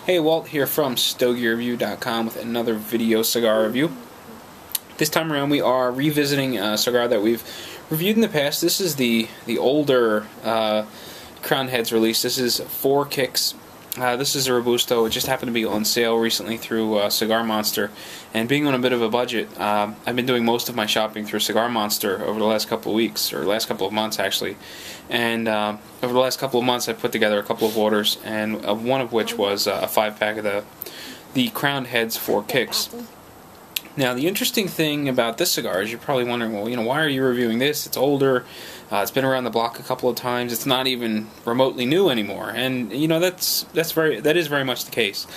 Hey, Walt here from StogieReview.com with another video cigar review. This time around we are revisiting a cigar that we've reviewed in the past. This is the older Crowned Heads release. This is 4 Kicks. This is a Robusto. It just happened to be on sale recently through Cigar Monster. And being on a bit of a budget, I've been doing most of my shopping through Cigar Monster over the last couple of weeks, or last couple of months actually. And over the last couple of months I've put together a couple of orders, and one of which was a 5-pack of the Crowned Heads 4 Kicks. Now, the interesting thing about this cigar is you're probably wondering, well, why are you reviewing this? It's older. It's been around the block a couple of times. It's not even remotely new anymore, and that is very much the case.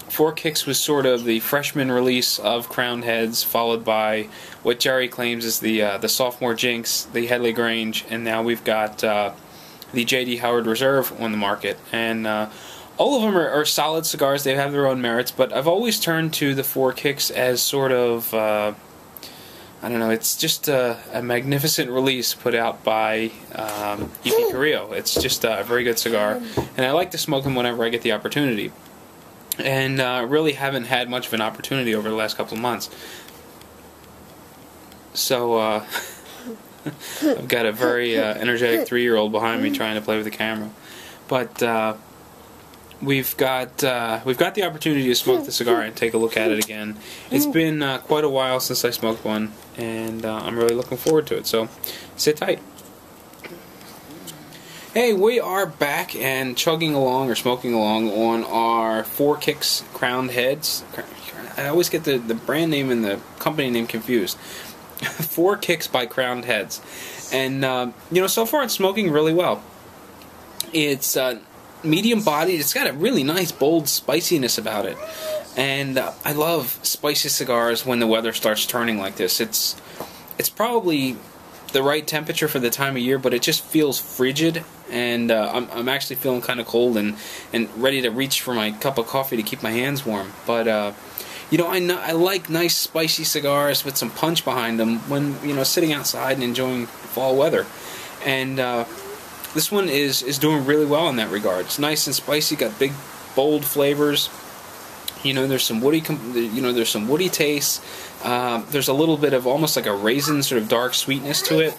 4 Kicks was sort of the freshman release of Crowned Heads, followed by what Jerry claims is the sophomore jinx, the Headley Grange, and now we've got the J.D. Howard Reserve on the market. And all of them are solid cigars. They have their own merits, but I've always turned to the 4 Kicks as sort of, I don't know, it's just a magnificent release put out by E.P. Carrillo. It's just a very good cigar, and I like to smoke them whenever I get the opportunity. And really haven't had much of an opportunity over the last couple of months. So I've got a very energetic 3-year-old behind me trying to play with the camera. But we've got the opportunity to smoke the cigar and take a look at it again. It's been quite a while since I smoked one, and I'm really looking forward to it. So sit tight. Hey, we are back and chugging along or smoking along on our 4 Kicks Crowned Heads. I always get the brand name and the company name confused. 4 Kicks by Crowned Heads. And, so far it's smoking really well. It's medium bodied. It's got a really nice, bold spiciness about it. And I love spicy cigars when the weather starts turning like this. It's probably the right temperature for the time of year, but it just feels frigid, and I'm actually feeling kind of cold and ready to reach for my cup of coffee to keep my hands warm. But I like nice spicy cigars with some punch behind them when sitting outside and enjoying fall weather. And this one is doing really well in that regard. It's nice and spicy, got big, bold flavors. There's some woody, there's some woody taste. There's a little bit of almost like a raisin sort of dark sweetness to it.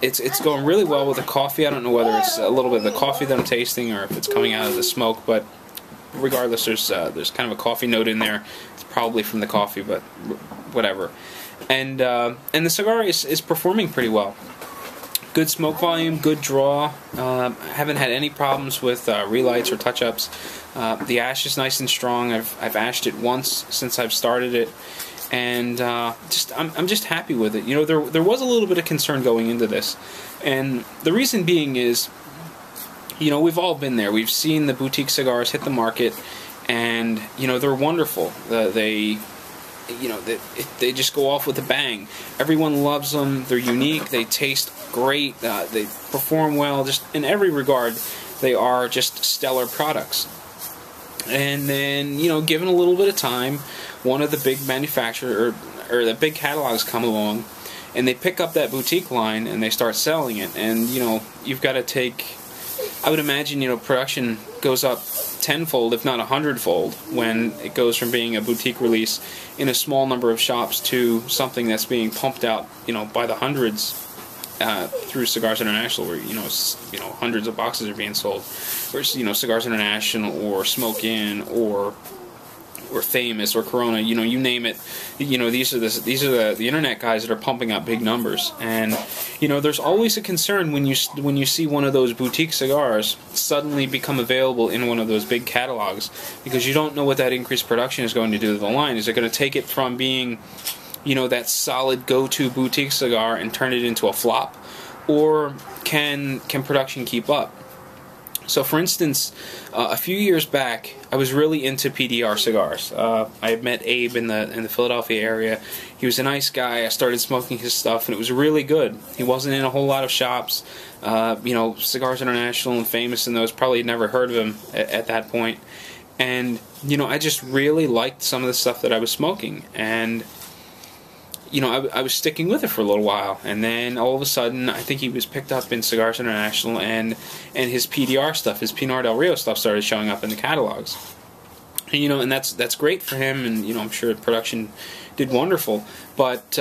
It's going really well with the coffee. I don't know whether it's a little bit of the coffee that I'm tasting or if it's coming out of the smoke, but regardless, there's kind of a coffee note in there. It's probably from the coffee, but whatever. And the cigar is performing pretty well. Good smoke volume, good draw. I haven't had any problems with relights or touch-ups. The ash is nice and strong. I've ashed it once since I've started it, and I'm just happy with it. There was a little bit of concern going into this, and the reason being is, we've all been there. We've seen the boutique cigars hit the market, and they're wonderful. They just go off with a bang. Everyone loves them. They're unique. They taste great. They perform well. Just in every regard, they are just stellar products. And then, given a little bit of time, one of the big manufacturers or the big catalogs come along, and they pick up that boutique line and they start selling it. And you've got to take. I would imagine production goes up tenfold, if not 100-fold, when it goes from being a boutique release in a small number of shops to something that's being pumped out, by the hundreds through Cigars International, where hundreds of boxes are being sold. Whereas Cigars International or Smoke Inn or Famous or Corona, you name it. These are the internet guys that are pumping out big numbers, and there's always a concern when you see one of those boutique cigars suddenly become available in one of those big catalogs, because you don't know what that increased production is going to do to the line. Is it going to take it from being that solid go-to boutique cigar and turn it into a flop, or can production keep up? So, for instance, a few years back, I was really into PDR cigars. I had met Abe in the Philadelphia area. He was a nice guy. I started smoking his stuff, and it was really good. He wasn't in a whole lot of shops. Cigars International and Famous and those, probably had never heard of him at that point. And, I just really liked some of the stuff that I was smoking. And, I was sticking with it for a little while, and then all of a sudden, I think he was picked up in Cigars International, and his PDR stuff, his Pinar del Rio stuff, started showing up in the catalogs. And, and that's great for him, and I'm sure production did wonderful. But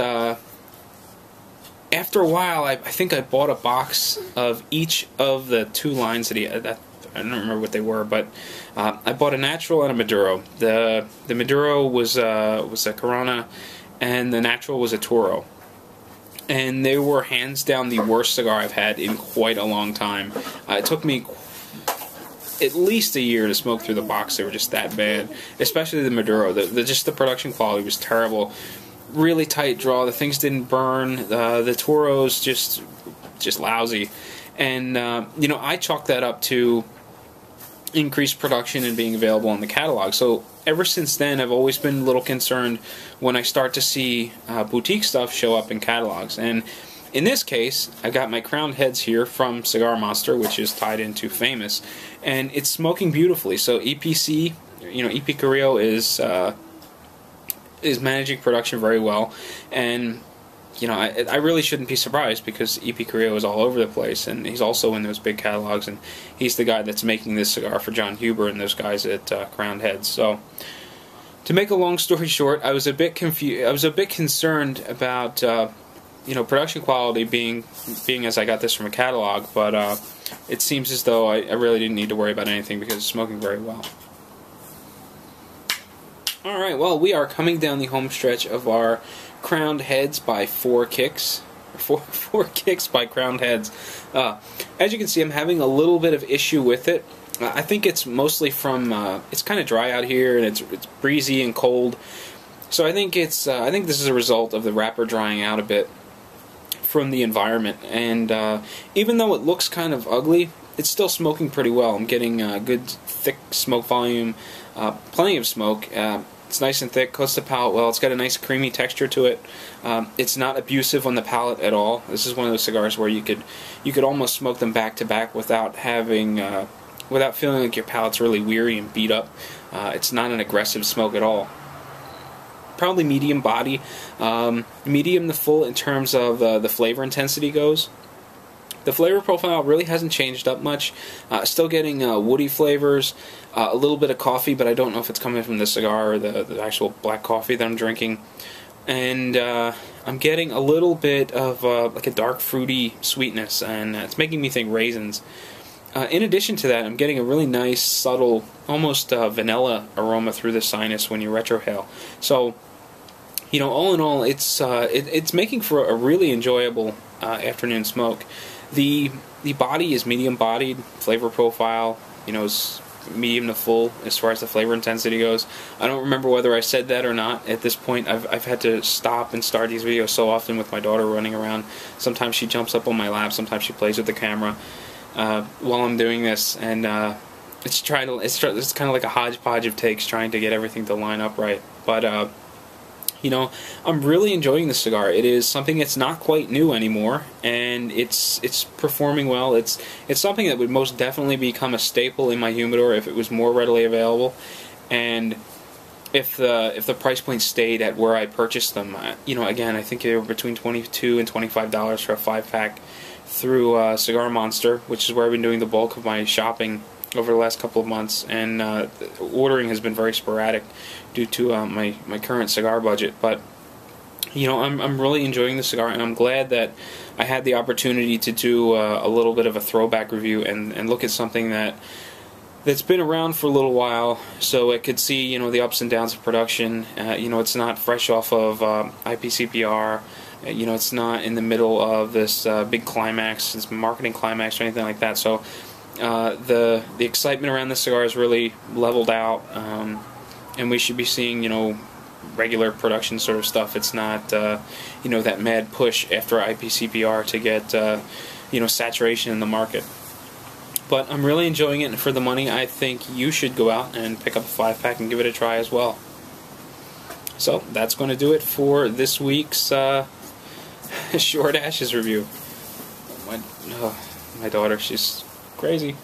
after a while, I think I bought a box of each of the 2 lines that he had. I don't remember what they were, but I bought a Natural and a Maduro. The Maduro was a Corona, and the Natural was a Toro. And they were hands down the worst cigar I've had in quite a long time. It took me at least a year to smoke through the box. They were just that bad, especially the Maduro. Just the production quality was terrible. Really tight draw. The things didn't burn. The Toros just lousy. And I chalked that up to increased production and being available in the catalog. So ever since then, I've always been a little concerned when I start to see boutique stuff show up in catalogs. And in this case, I got my crowned heads here from Cigar Monster, which is tied into Famous, and it's smoking beautifully. So EPC, EP Carrillo is managing production very well, and I really shouldn't be surprised, because EP Carrillo is all over the place, and he's also in those big catalogs, and he's the guy that's making this cigar for John Huber and those guys at Crowned Heads. So, to make a long story short, I was a bit confused. I was a bit concerned about production quality being as I got this from a catalog, but it seems as though I really didn't need to worry about anything because it's smoking very well. Alright, well, we are coming down the home stretch of our Crowned Heads by 4 Kicks. Four Kicks by Crowned Heads. As you can see, I'm having a little bit of issue with it. I think it's mostly from, it's kind of dry out here, and it's breezy and cold. So I think this is a result of the wrapper drying out a bit from the environment. And even though it looks kind of ugly, it's still smoking pretty well. I'm getting good thick smoke volume, plenty of smoke. It's nice and thick, coats the palate well. It's got a nice creamy texture to it. It's not abusive on the palate at all. This is one of those cigars where you could almost smoke them back to back without feeling like your palate's really weary and beat up. It's not an aggressive smoke at all. Probably medium body, medium to full in terms of the flavor intensity goes. The flavor profile really hasn't changed up much. Still getting woody flavors, a little bit of coffee, but I don't know if it's coming from the cigar or the actual black coffee that I'm drinking. And I'm getting a little bit of like a dark fruity sweetness, and it's making me think raisins. In addition to that, I'm getting a really nice, subtle, almost vanilla aroma through the sinus when you retrohale. So, all in all, it's making for a really enjoyable afternoon smoke. The body is medium bodied, flavor profile, is medium to full as far as the flavor intensity goes. I don't remember whether I said that or not. At this point, I've had to stop and start these videos so often with my daughter running around. Sometimes she jumps up on my lap, sometimes she plays with the camera while I'm doing this, and it's kind of like a hodgepodge of takes trying to get everything to line up right. But I'm really enjoying this cigar. It is something that's not quite new anymore, and it's performing well. It's something that would most definitely become a staple in my humidor if it was more readily available, and if the price point stayed at where I purchased them. Again, I think they were between $22 and $25 for a 5-pack through Cigar Monster, which is where I've been doing the bulk of my shopping over the last couple of months, and ordering has been very sporadic due to my current cigar budget. But I'm really enjoying the cigar, and I'm glad that I had the opportunity to do a little bit of a throwback review and look at something that's been around for a little while, so it could see the ups and downs of production. It's not fresh off of IPCPR. It's not in the middle of this big climax, this marketing climax or anything like that. So the excitement around this cigar is really leveled out, and we should be seeing regular production sort of stuff. It's not that mad push after IPCPR to get saturation in the market. But I'm really enjoying it, and for the money, I think you should go out and pick up a 5-pack and give it a try as well. So that's going to do it for this week's Short Ashes review. My daughter, she's crazy.